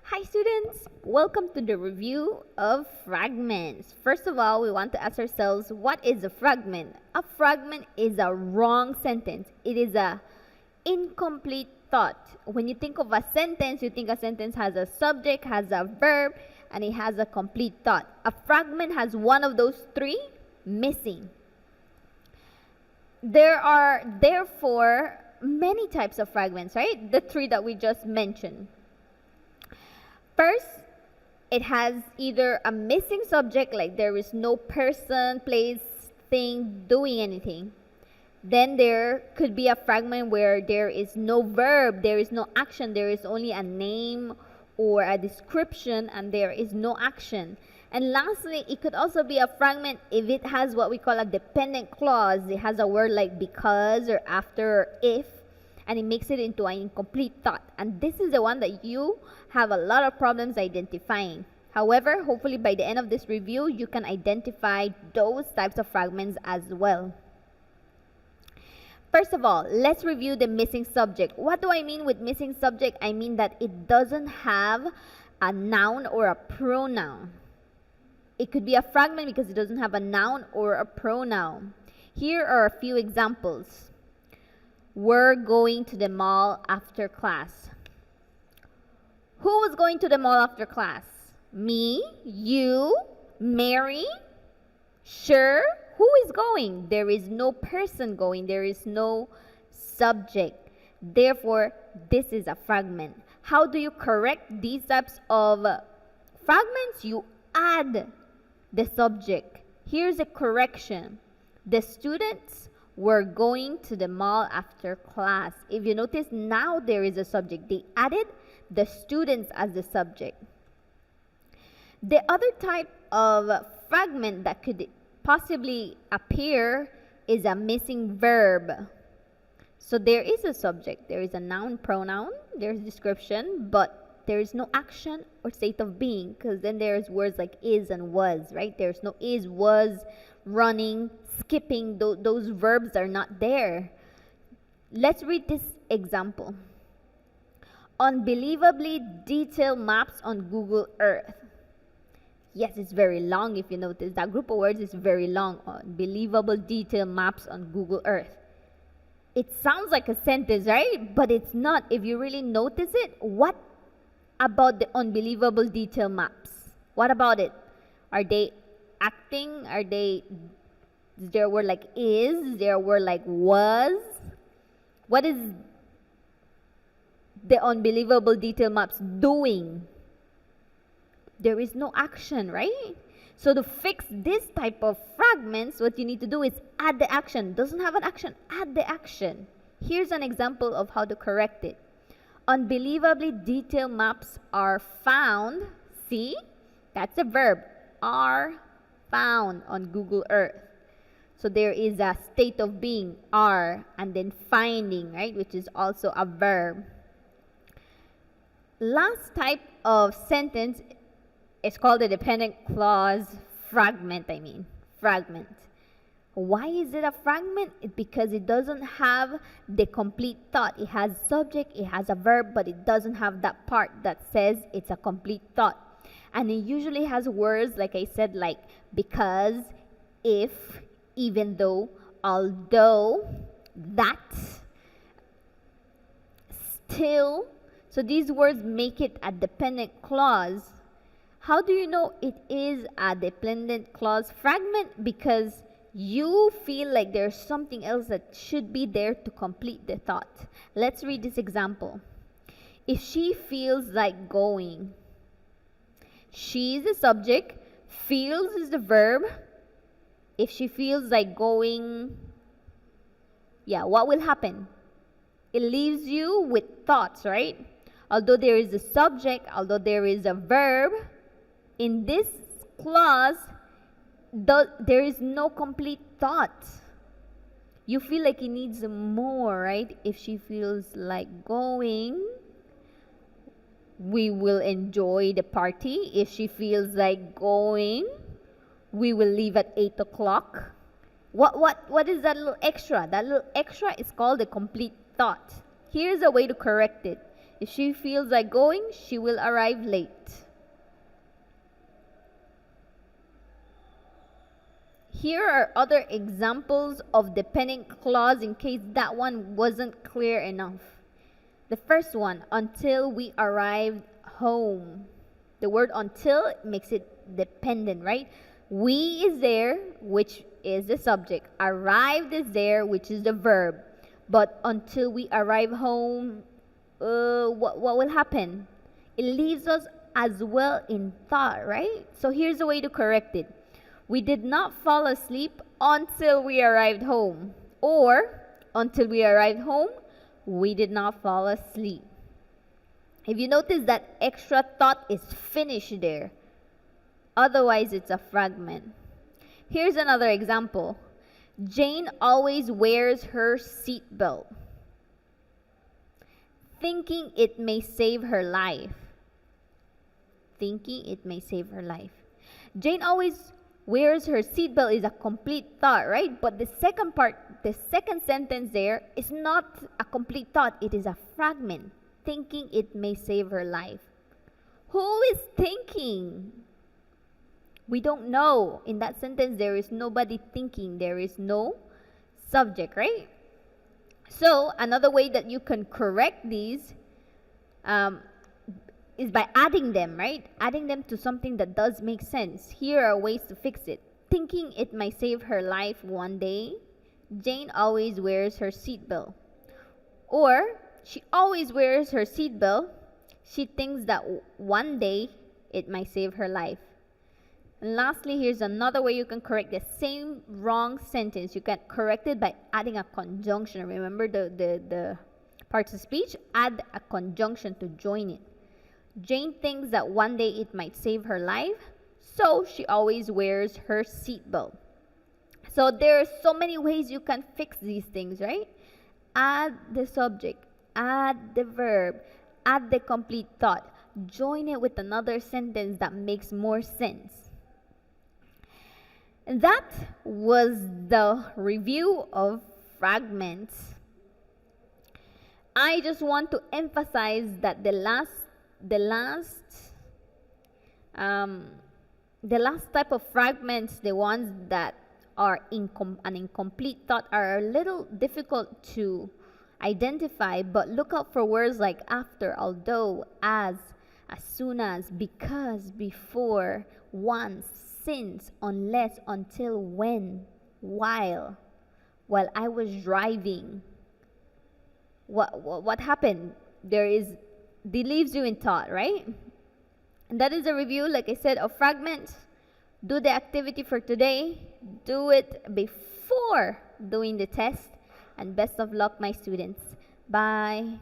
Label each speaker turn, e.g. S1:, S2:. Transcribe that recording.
S1: Hi students, welcome to the review of fragments. First of all, we want to ask ourselves, what is a fragment? A fragment is a wrong sentence. It is a incomplete thought. When you think of a sentence, you think a sentence has a subject, has a verb, and it has a complete thought. A fragment has one of those three missing. There are therefore many types of fragments, right? The three that we just mentioned. First, it has either a missing subject, like there is no person, place, thing doing anything. Then there could be a fragment where there is no verb, there is no action, there is only a name or a description and there is no action. And lastly, it could also be a fragment if it has what we call a dependent clause. It has a word like because or after or if, and it makes it into an incomplete thought. And this is the one that you have a lot of problems identifying. However, hopefully by the end of this review, you can identify those types of fragments as well. First of all, let's review the missing subject. What do I mean with missing subject? I mean that it doesn't have a noun or a pronoun. It could be a fragment because it doesn't have a noun or a pronoun. Here are a few examples. We're going to the mall after class. Who was going to the mall after class? Me, you, Mary. Sure, who is going? There is no person going. There is no subject. Therefore, this is a fragment. How do you correct these types of fragments? You add the subject. Here's a correction. The students were going to the mall after class. If you notice, now there is a subject. They added the students as the subject. The other type of fragment that could possibly appear is a missing verb. So there is a subject, there is a noun, pronoun, there's description, but there is no action or state of being, because then there's words like is and was, right? There's no is, was, running, skipping. Those verbs are not there. Let's read this example. Unbelievably detailed maps on Google Earth. Yes, it's very long if you notice. That group of words is very long. Unbelievable detailed maps on Google Earth. It sounds like a sentence, right? But it's not. If you really notice it, what about the unbelievable detailed maps? What about it? Are they acting? Is there a word like is? Is there a word like was? What is the unbelievable detail maps doing? There is no action, right? So to fix this type of fragments, what you need to do is add the action. Doesn't have an action, add the action. Here's an example of how to correct it. Unbelievably detailed maps are found. See? That's a verb. Are found on Google Earth. So there is a state of being, are, and then finding, right? Which is also a verb. Last type of sentence is called the dependent clause fragment, fragment. Why is it a fragment? Because it doesn't have the complete thought. It has subject, it has a verb, but it doesn't have that part that says it's a complete thought. And it usually has words, like I said, like because, if, even though, although, that, still. So these words make it a dependent clause. How do you know it is a dependent clause fragment? Because you feel like there's something else that should be there to complete the thought. Let's read this example. If she feels like going. She is the subject, feels is the verb. If she feels like going, what will happen? It leaves you with thoughts, right? Although there is a subject, although there is a verb, in this clause, there is no complete thought. You feel like it needs more, right? If she feels like going, we will enjoy the party. If she feels like going, we will leave at 8 o'clock. What is that little extra? That little extra is called a complete thought. Here's a way to correct it. If she feels like going, she will arrive late. Here are other examples of dependent clause in case that one wasn't clear enough. The first one, until we arrived home. The word until makes it dependent, right? We is there, which is the subject. Arrived is there, which is the verb. But until we arrive home, what will happen? It leaves us as well in thought, right? So here's a way to correct it. We did not fall asleep until we arrived home. Or, until we arrived home, we did not fall asleep. If you notice that extra thought is finished there. Otherwise, it's a fragment. Here's another example. Jane always wears her seatbelt, thinking it may save her life. Thinking it may save her life. Jane always wears her seatbelt is a complete thought, right? But the second part, the second sentence there is not a complete thought. It is a fragment. Thinking it may save her life. Who is thinking? We don't know. In that sentence, there is nobody thinking. There is no subject, right? So, another way that you can correct these is by adding them, right? Adding them to something that does make sense. Here are ways to fix it. Thinking it might save her life one day. Jane always wears her seatbelt. Or, she always wears her seatbelt. She thinks that one day it might save her life. And lastly, here's another way you can correct the same wrong sentence. You can correct it by adding a conjunction. Remember the parts of speech? Add a conjunction to join it. Jane thinks that one day it might save her life, so she always wears her seatbelt. So there are so many ways you can fix these things, right? Add the subject, add the verb, add the complete thought. Join it with another sentence that makes more sense. And that was the review of fragments. I just want to emphasize that the last type of fragments, the ones that are an incomplete thought, are a little difficult to identify, but look out for words like after, although, as soon as, because, before, once, since, unless, until, when, while I was driving. What happened? It leaves you in thought, right? And that is a review, like I said, of fragments. Do the activity for today. Do it before doing the test. And best of luck, my students. Bye.